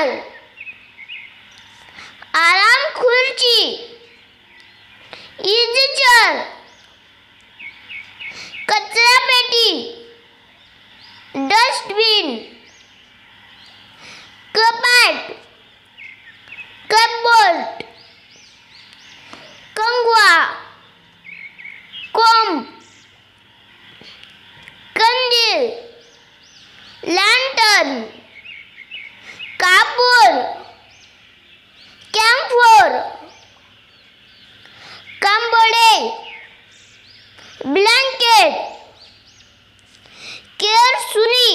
रुमाल, आराम खुर्ची, इजी चेअर, कचरा पेटी, डस्टबिन, कपाट, कपबोर्ड, कंगवा, कोंब, कंदील, लॅन्टर्न, कापूर, कॅम्फोर, कंबळे, ब्लँकेट, केअर सुरी,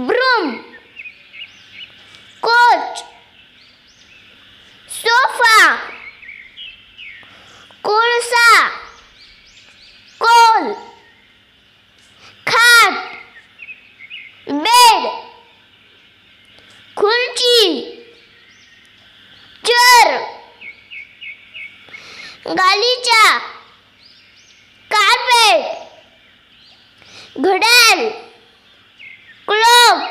ब्रूम, कोच, सोफा, कोळसा, कोल, खाट, बेड, खुर्ची, चेअर, गालिचा, कार्पेट, घड्याळ, क्लॉक,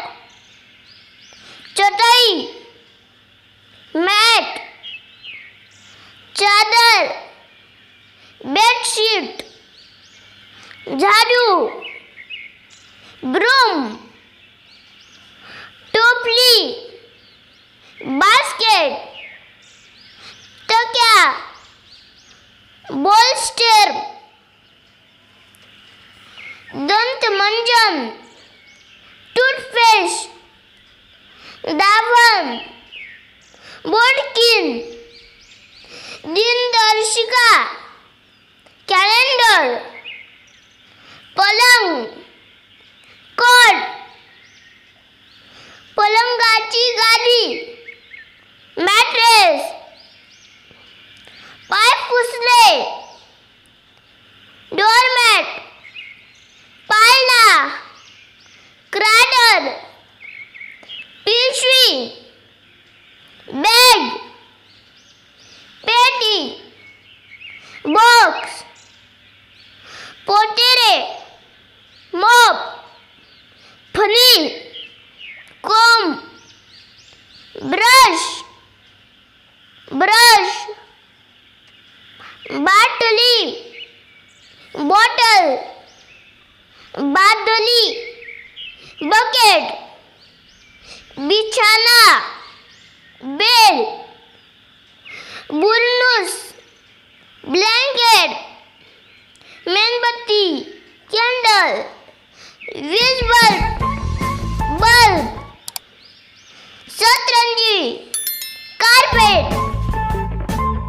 चटई, मॅट, चादर, बेडशीट, झाडू, ब्रूम, टोपली, बास्केट, तक्या, बोल्स्टर, दंतमंजन, टूथपेस्ट, दाभण, बोटकीन, दिनदर्शिका, कॅलेंडर, पलंग, कॉट, पलंगाची गादी, मॅट्रेस, पाय पुसले, डोरमॅट, पाळणा, क्रॅडल, पिशवी, बॅग, पेटी, बॉक्स, पोतेरे, मॉप, फणी, कोंब, ब्रश, बाटली, बॉटल, बादली, बकेट, बिछाना, बेड, बुरनूस, ब्लँकेट,